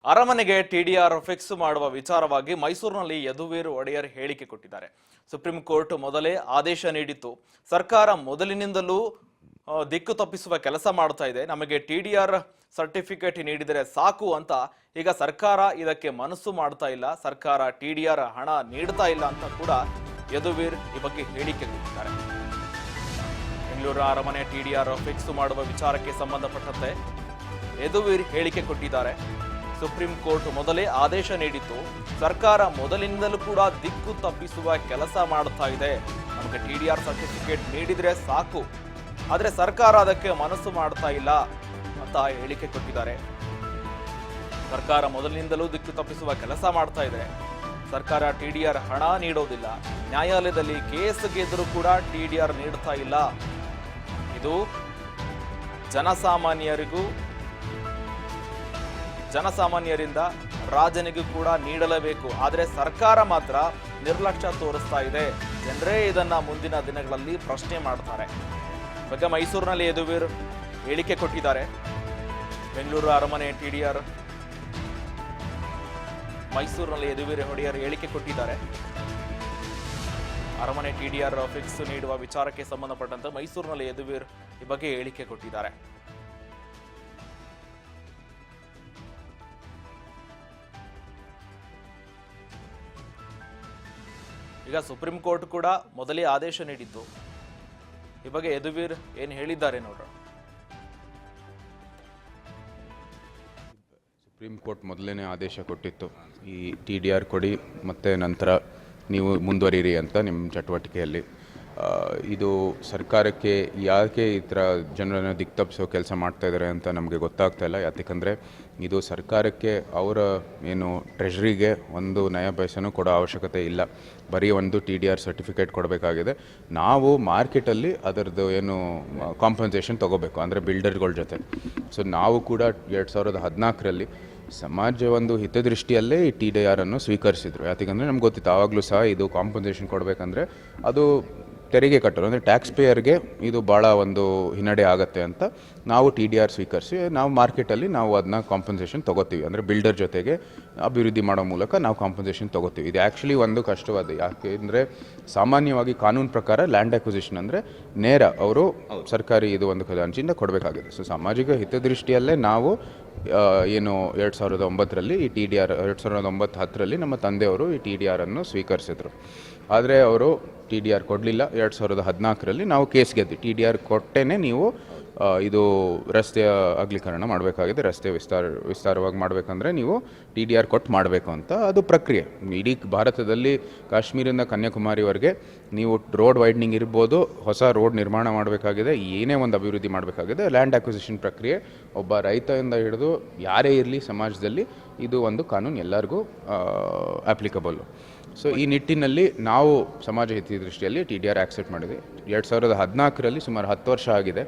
ಅರಮನೆಗೆ TDR fix ಮಾಡುವ ವಿಚಾರವಾಗಿ ಮೈಸೂರಿನಲ್ಲಿ ಯದುವೀರ್ ಒಡೆಯರ್ ಹೇಳಿಕೆ ಕೊಟ್ಟಿದ್ದಾರೆ. ಸುಪ್ರೀಂ ಕೋರ್ಟ್ ಮೊದಲೇ ಆದೇಶ ನೀಡಿತ್ತು. ಸರ್ಕಾರ ಮೊದಲಿನಿಂದಲೂ ದಿಕ್ಕು ತಪ್ಪಿಸುವ ಕೆಲಸ ಮಾಡ್ತಾ ಇದೆ. ನಮಗೆ ಟಿಡಿಆರ್ ಸರ್ಟಿಫಿಕೇಟ್ ನೀಡಿದರೆ ಸಾಕು ಅಂತ ಈಗ ಸರ್ಕಾರ ಇದಕ್ಕೆ ಮನಸ್ಸು ಮಾಡ್ತಾ ಇಲ್ಲ. ಸರ್ಕಾರ ಟಿಡಿಆರ್ ಹಣ ನೀಡ್ತಾ ಇಲ್ಲ ಅಂತ ಕೂಡ ಯದುವೀರ್ ಈ ಬಗ್ಗೆ ಹೇಳಿಕೆ ಕೊಟ್ಟಿದ್ದಾರೆ. ಬೆಂಗಳೂರು ಅರಮನೆ ಟಿಡಿಆರ್ ಫಿಕ್ಸ್ ಮಾಡುವ ವಿಚಾರಕ್ಕೆ ಸಂಬಂಧಪಟ್ಟಂತೆ ಯದುವೀರ್ ಹೇಳಿಕೆ ಕೊಟ್ಟಿದ್ದಾರೆ. ಸುಪ್ರೀಂ ಕೋರ್ಟ್ ಮೊದಲೇ ಆದೇಶ ನೀಡಿತ್ತು. ಸರ್ಕಾರ ಮೊದಲಿನಿಂದಲೂ ಕೂಡ ದಿಕ್ಕು ತಪ್ಪಿಸುವ ಕೆಲಸ ಮಾಡ್ತಾ ಇದೆ. ನಮಗೆ ಟಿಡಿಆರ್ ಸರ್ಟಿಫಿಕೇಟ್ ನೀಡಿದ್ರೆ ಸಾಕು, ಆದ್ರೆ ಸರ್ಕಾರ ಅದಕ್ಕೆ ಮನಸ್ಸು ಮಾಡ್ತಾ ಇಲ್ಲ ಅಂತ ಹೇಳಿಕೆ ಕೊಟ್ಟಿದ್ದಾರೆ. ಸರ್ಕಾರ ಮೊದಲಿನಿಂದಲೂ ದಿಕ್ಕು ತಪ್ಪಿಸುವ ಕೆಲಸ ಮಾಡ್ತಾ ಇದೆ. ಸರ್ಕಾರ ಟಿಡಿಆರ್ ಹಣ ನೀಡೋದಿಲ್ಲ. ನ್ಯಾಯಾಲಯದಲ್ಲಿ ಕೇಸ್ ಗೆದ್ದರೂ ಕೂಡ ಟಿಡಿಆರ್ ನೀಡ್ತಾ ಇಲ್ಲ. ಇದು ಜನಸಾಮಾನ್ಯರಿಂದ ರಾಜನಿಗೂ ಕೂಡ ನೀಡಲೇಬೇಕು. ಆದರೆ ಸರ್ಕಾರ ಮಾತ್ರ ನಿರ್ಲಕ್ಷ್ಯ ತೋರಿಸ್ತಾ ಇದೆ. ಜನರೇ ಇದನ್ನ ಮುಂದಿನ ದಿನಗಳಲ್ಲಿ ಪ್ರಶ್ನೆ ಮಾಡ್ತಾರೆ. ಬಗ್ಗೆ ಮೈಸೂರಿನಲ್ಲಿ ಯದುವೀರ್ ಹೇಳಿಕೆ ಕೊಟ್ಟಿದ್ದಾರೆ. ಬೆಂಗಳೂರು ಅರಮನೆ ಟಿಡಿಆರ್ ಮೈಸೂರಿನಲ್ಲಿ ಯದುವೀರ್ ಒಡೆಯರ್ ಹೇಳಿಕೆ ಕೊಟ್ಟಿದ್ದಾರೆ. ಅರಮನೆ ಟಿಡಿಆರ್ ಫಿಕ್ಸ್ ನೀಡುವ ವಿಚಾರಕ್ಕೆ ಸಂಬಂಧಪಟ್ಟಂತೆ ಮೈಸೂರಿನಲ್ಲಿ ಯದುವೀರ್ ಈ ಬಗ್ಗೆ ಹೇಳಿಕೆ ಕೊಟ್ಟಿದ್ದಾರೆ. ಈಗ ಸುಪ್ರೀಂ ಕೋರ್ಟ್ ಕೂಡ ಮೊದಲೇ ಆದೇಶ ನೀಡಿತ್ತು. ಈ ಬಗ್ಗೆ ಯದುವೀರ್ ಏನು ಹೇಳಿದ್ದಾರೆ ನೋಡ್ರ. ಸುಪ್ರೀಂ ಕೋರ್ಟ್ ಮೊದಲನೇ ಆದೇಶ ಕೊಟ್ಟಿತ್ತು, ಈ ಟಿಡಿಆರ್ ಕೊಡಿ ಮತ್ತು ನಂತರ ನೀವು ಮುಂದುವರಿಯಿರಿ ಅಂತ ನಿಮ್ಮ ಚಟುವಟಿಕೆಯಲ್ಲಿ. ಇದು ಸರ್ಕಾರಕ್ಕೆ ಯಾಕೆ ಈ ಥರ ಜನರನ್ನು ದಿಕ್ತಪ್ಪಿಸೋ ಕೆಲಸ ಮಾಡ್ತಾ ಇದ್ದಾರೆ ಅಂತ ನಮಗೆ ಗೊತ್ತಾಗ್ತಾ ಇಲ್ಲ. ಯಾಕೆಂದರೆ ಇದು ಸರ್ಕಾರಕ್ಕೆ ಅವರ ಏನು ಟ್ರೆಷರಿಗೆ ಒಂದು ನಯ ಪೈಸೆನೂ ಕೊಡೋ ಅವಶ್ಯಕತೆ ಇಲ್ಲ. ಬರೀ ಒಂದು ಟಿಡಿಆರ್ ಸರ್ಟಿಫಿಕೇಟ್ ಕೊಡಬೇಕಾಗಿದೆ. ನಾವು ಮಾರ್ಕೆಟಲ್ಲಿ ಅದರದ್ದು ಏನು ಕಾಂಪನ್ಸೇಷನ್ ತೊಗೋಬೇಕು, ಅಂದರೆ ಬಿಲ್ಡರ್ಗಳ ಜೊತೆ. ಸೊ ನಾವು ಕೂಡ 2014ರಲ್ಲಿ ಸಮಾಜ ಒಂದು ಹಿತದೃಷ್ಟಿಯಲ್ಲೇ ಈ ಟಿಡಿಆರ್ ಅನ್ನು ಸ್ವೀಕರಿಸಿದ್ರು. ಯಾಕೆಂದರೆ ನಮ್ಗೆ ಗೊತ್ತಿತ್ತು ಆವಾಗಲೂ ಸಹ ಇದು ಕಾಂಪನ್ಸೇಷನ್ ಕೊಡಬೇಕಂದ್ರೆ ಅದು ತೆರಿಗೆ ಕಟ್ಟೋರು, ಅಂದರೆ ಟ್ಯಾಕ್ಸ್ ಪೇಯರ್ಗೆ ಇದು ಭಾಳ ಒಂದು ಹಿನ್ನಡೆ ಆಗುತ್ತೆ ಅಂತ ನಾವು ಟಿಡಿಆರ್ ಸ್ವೀಕರಿಸಿ ನಾವು ಮಾರ್ಕೆಟಲ್ಲಿ ನಾವು ಅದನ್ನ ಕಾಂಪನ್ಸೇಷನ್ ತೊಗೋತೀವಿ. ಅಂದರೆ ಬಿಲ್ಡರ್ ಜೊತೆಗೆ ಅಭಿವೃದ್ಧಿ ಮಾಡೋ ಮೂಲಕ ನಾವು ಕಾಂಪನ್ಸೇಷನ್ ತೊಗೋತೀವಿ. ಇದು ಆ್ಯಕ್ಚುಲಿ ಒಂದು ಕಷ್ಟವಾದ, ಯಾಕೆಂದರೆ ಸಾಮಾನ್ಯವಾಗಿ ಕಾನೂನು ಪ್ರಕಾರ ಲ್ಯಾಂಡ್ ಅಕ್ವಿಸಿಷನ್ ಅಂದರೆ ನೇರ ಅವರು ಸರ್ಕಾರಿ ಇದು ಒಂದು ಖಜಾಂಚಿಯಿಂದ ಕೊಡಬೇಕಾಗಿದೆ. ಸೊ ಸಾಮಾಜಿಕ ಹಿತದೃಷ್ಟಿಯಲ್ಲೇ ನಾವು ಏನು 2009ರಲ್ಲಿ ಈ ಟಿಡಿಆರ್ 2009-10ರಲ್ಲಿ ನಮ್ಮ ತಂದೆಯವರು ಈ ಟಿಡಿಆರನ್ನು ಸ್ವೀಕರಿಸಿದ್ರು. ಆದರೆ ಅವರು ಟಿಡಿಆರ್ ಕೊಡಲಿಲ್ಲ. 2014ರಲ್ಲಿ ನಾವು ಕೇಸ್ ಗೆದ್ದಿ ಟಿಡಿಆರ್ ಕೊಟ್ಟೇನೆ ನೀವು ಇದು ರಸ್ತೆಯ ಅಗಲೀಕರಣ ಮಾಡಬೇಕಾಗಿದೆ, ರಸ್ತೆ ವಿಸ್ತಾರವಾಗಿ ಮಾಡಬೇಕಂದ್ರೆ ನೀವು ಟಿಡಿಆರ್ ಕೊಟ್ಟು ಮಾಡಬೇಕು ಅಂತ. ಅದು ಪ್ರಕ್ರಿಯೆ ಇಡೀ ಭಾರತದಲ್ಲಿ ಕಾಶ್ಮೀರಿಂದ ಕನ್ಯಾಕುಮಾರಿವರೆಗೆ ನೀವು ರೋಡ್ ವೈಡ್ನಿಂಗ್ ಇರ್ಬೋದು, ಹೊಸ ರೋಡ್ ನಿರ್ಮಾಣ ಮಾಡಬೇಕಾಗಿದೆ, ಏನೇ ಒಂದು ಅಭಿವೃದ್ಧಿ ಮಾಡಬೇಕಾಗಿದೆ, ಲ್ಯಾಂಡ್ ಅಕ್ವಿಸಿಷನ್ ಪ್ರಕ್ರಿಯೆ ಒಬ್ಬ ರೈತರಿಂದ ಹಿಡಿದು ಯಾರೇ ಇರಲಿ ಸಮಾಜದಲ್ಲಿ ಇದು ಒಂದು ಕಾನೂನು ಎಲ್ಲರಿಗೂ ಅಪ್ಲಿಕಬಲ್ಲು. ಸೊ ಈ ನಿಟ್ಟಿನಲ್ಲಿ ನಾವು ಸಮಾಜ ಹಿತದೃಷ್ಟಿಯಲ್ಲಿ ಟಿಡಿಆರ್ ಆಕ್ಸೆಪ್ಟ್ ಮಾಡಿದ್ವಿ. 2014ರಲ್ಲಿ ಸುಮಾರು 10 ವರ್ಷ ಆಗಿದೆ.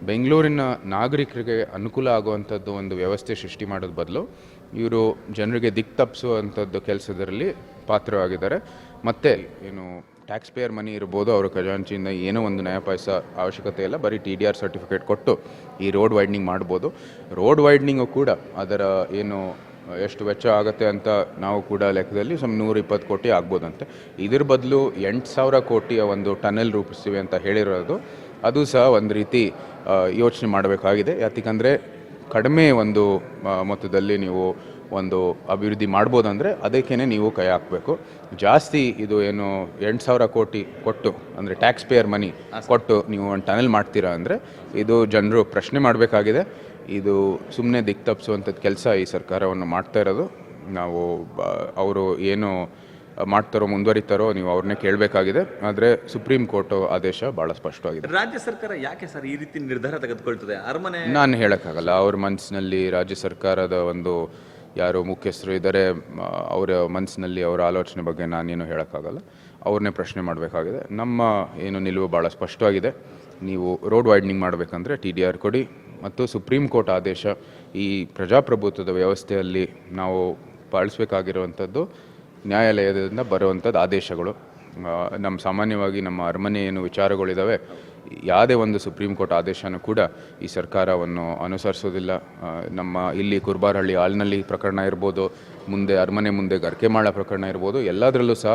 ಬೆಂಗಳೂರಿನ ನಾಗರಿಕರಿಗೆ ಅನುಕೂಲ ಆಗುವಂಥದ್ದು ಒಂದು ವ್ಯವಸ್ಥೆ ಸೃಷ್ಟಿ ಮಾಡೋದು ಬದಲು ಇವರು ಜನರಿಗೆ ದಿಕ್ತಪ್ಪಿಸುವಂಥದ್ದು ಕೆಲಸದಲ್ಲಿ ಪಾತ್ರವಾಗಿದ್ದಾರೆ. ಮತ್ತು ಏನು ಟ್ಯಾಕ್ಸ್ ಪೇಯರ್ ಮನಿ ಇರ್ಬೋದು, ಅವರ ಖಜಾಂಚಿಯಿಂದ ಏನೋ ಒಂದು ನಯ ಪೈಸ ಅವಶ್ಯಕತೆ ಇಲ್ಲ, ಬರೀ ಟಿಡಿಆರ್ ಸರ್ಟಿಫಿಕೇಟ್ ಕೊಟ್ಟು ಈ ರೋಡ್ ವೈಡ್ನಿಂಗ್ ಮಾಡ್ಬೋದು. ರೋಡ್ ವೈಡ್ನಿಂಗು ಕೂಡ ಅದರ ಏನು ಎಷ್ಟು ವೆಚ್ಚ ಆಗುತ್ತೆ ಅಂತ ನಾವು ಕೂಡ ಲೆಕ್ಕದಲ್ಲಿ 120 ಕೋಟಿ ಆಗ್ಬೋದಂತೆ. ಇದ್ರ ಬದಲು 8,000 ಕೋಟಿಯ ಒಂದು ಟನೆಲ್ ರೂಪಿಸ್ತೀವಿ ಅಂತ ಹೇಳಿರೋದು, ಅದು ಸಹ ಒಂದು ರೀತಿ ಯೋಚನೆ ಮಾಡಬೇಕಾಗಿದೆ. ಯಾಕೆಂದರೆ ಕಡಿಮೆ ಒಂದು ಮೊತ್ತದಲ್ಲಿ ನೀವು ಒಂದು ಅಭಿವೃದ್ಧಿ ಮಾಡ್ಬೋದಂದರೆ ಅದಕ್ಕೇ ನೀವು ಕೈ ಹಾಕಬೇಕು. ಜಾಸ್ತಿ ಇದು ಏನು 8,000 ಕೋಟಿ ಕೊಟ್ಟು, ಅಂದರೆ ಟ್ಯಾಕ್ಸ್ ಪೇಯರ್ ಮನಿ ಕೊಟ್ಟು ನೀವು ಒಂದು ಟನೆಲ್ ಮಾಡ್ತೀರಾ ಅಂದರೆ ಇದು ಜನರು ಪ್ರಶ್ನೆ ಮಾಡಬೇಕಾಗಿದೆ. ಇದು ಸುಮ್ಮನೆ ದಿಕ್ತಪ್ಪಿಸುವಂಥದ್ದು ಕೆಲಸ ಈ ಸರ್ಕಾರವನ್ನು ಮಾಡ್ತಾ ಇರೋದು. ನಾವು ಅವರು ಏನು ಮಾಡ್ತಾರೋ ಮುಂದುವರಿತಾರೋ ನೀವು ಅವ್ರನ್ನೇ ಕೇಳಬೇಕಾಗಿದೆ. ಆದರೆ ಸುಪ್ರೀಂ ಕೋರ್ಟ್ ಆದೇಶ ಭಾಳ ಸ್ಪಷ್ಟವಾಗಿದೆ. ರಾಜ್ಯ ಸರ್ಕಾರ ಯಾಕೆ ಸರ್ ಈ ರೀತಿ ನಿರ್ಧಾರ ತೆಗೆದುಕೊಳ್ತದೆ? ಅರಮನೆ ನಾನು ಹೇಳೋಕ್ಕಾಗಲ್ಲ. ಅವ್ರ ಮನಸ್ಸಿನಲ್ಲಿ ರಾಜ್ಯ ಸರ್ಕಾರದ ಒಂದು ಯಾರು ಮುಖ್ಯಸ್ಥರು ಇದ್ದಾರೆ, ಅವರ ಮನಸ್ಸಿನಲ್ಲಿ ಅವರ ಆಲೋಚನೆ ಬಗ್ಗೆ ನಾನೇನು ಹೇಳೋಕ್ಕಾಗಲ್ಲ. ಅವ್ರನ್ನೇ ಪ್ರಶ್ನೆ ಮಾಡಬೇಕಾಗಿದೆ. ನಮ್ಮ ಏನು ನಿಲುವು ಭಾಳ ಸ್ಪಷ್ಟವಾಗಿದೆ. ನೀವು ರೋಡ್ ವೈಡ್ನಿಂಗ್ ಮಾಡಬೇಕಂದ್ರೆ ಟಿಡಿಆರ್ ಕೊಡಿ, ಮತ್ತು ಸುಪ್ರೀಂ ಕೋರ್ಟ್ ಆದೇಶ ಈ ಪ್ರಜಾಪ್ರಭುತ್ವದ ವ್ಯವಸ್ಥೆಯಲ್ಲಿ ನಾವು ಪಾಲಿಸಬೇಕಾಗಿರುವಂಥದ್ದು ನ್ಯಾಯಾಲಯದಿಂದ ಬರುವಂಥದ್ದು ಆದೇಶಗಳು. ನಮ್ಮ ಸಾಮಾನ್ಯವಾಗಿ ನಮ್ಮ ಅರಮನೆ ಏನು ವಿಚಾರಗಳಿದ್ದಾವೆ ಯಾವುದೇ ಒಂದು ಸುಪ್ರೀಂ ಕೋರ್ಟ್ ಆದೇಶನೂ ಕೂಡ ಈ ಸರ್ಕಾರವನ್ನು ಅನುಸರಿಸೋದಿಲ್ಲ. ನಮ್ಮ ಇಲ್ಲಿ ಕುರ್ಬಾರಹಳ್ಳಿ ಹಾಲ್ನಲ್ಲಿ ಪ್ರಕರಣ ಇರ್ಬೋದು, ಮುಂದೆ ಅರಮನೆ ಮುಂದೆ ಗರ್ಕೆಮಾಳ ಪ್ರಕರಣ ಇರ್ಬೋದು, ಎಲ್ಲದರಲ್ಲೂ ಸಹ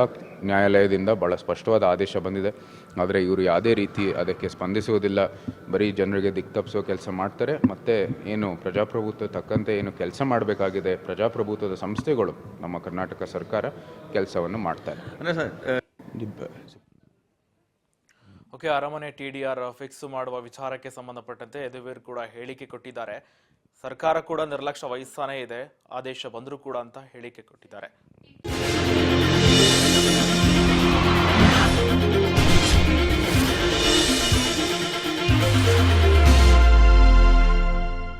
ನ್ಯಾಯಾಲಯದಿಂದ ಭಾಳ ಸ್ಪಷ್ಟವಾದ ಆದೇಶ ಬಂದಿದೆ. ಆದರೆ ಇವರು ಯಾವುದೇ ರೀತಿ ಅದಕ್ಕೆ ಸ್ಪಂದಿಸುವುದಿಲ್ಲ, ಬರೀ ಜನರಿಗೆ ದಿಕ್ಕು ತಪ್ಪಿಸೋ ಕೆಲಸ ಮಾಡ್ತಾರೆ. ಮತ್ತು ಏನು ಪ್ರಜಾಪ್ರಭುತ್ವ ತಕ್ಕಂತೆ ಏನು ಕೆಲಸ ಮಾಡಬೇಕಾಗಿದೆ, ಪ್ರಜಾಪ್ರಭುತ್ವದ ಸಂಸ್ಥೆಗಳು ನಮ್ಮ ಕರ್ನಾಟಕ ಸರ್ಕಾರ ಕೆಲಸವನ್ನು ಮಾಡ್ತಾರೆ. ಅಂದರೆ ಸರ್ ಓಕೆ, ಅರಮನೆ TDR ಫಿಕ್ಸ್ ಮಾಡುವ ವಿಚಾರಕ್ಕೆ ಸಂಬಂಧಪಟ್ಟಂತೆ ಯದುವೀರ್ ಕೂಡ ಹೇಳಿಕೆ ಕೊಟ್ಟಿದ್ದಾರೆ. ಸರ್ಕಾರ ಕೂಡ ನಿರ್ಲಕ್ಷ್ಯ ವಹಿಸ್ತಾನೇ ಇದೆ, ಆದೇಶ ಬಂದರೂ ಕೂಡ ಅಂತ ಹೇಳಿಕೆ ಕೊಟ್ಟಿದ್ದಾರೆ.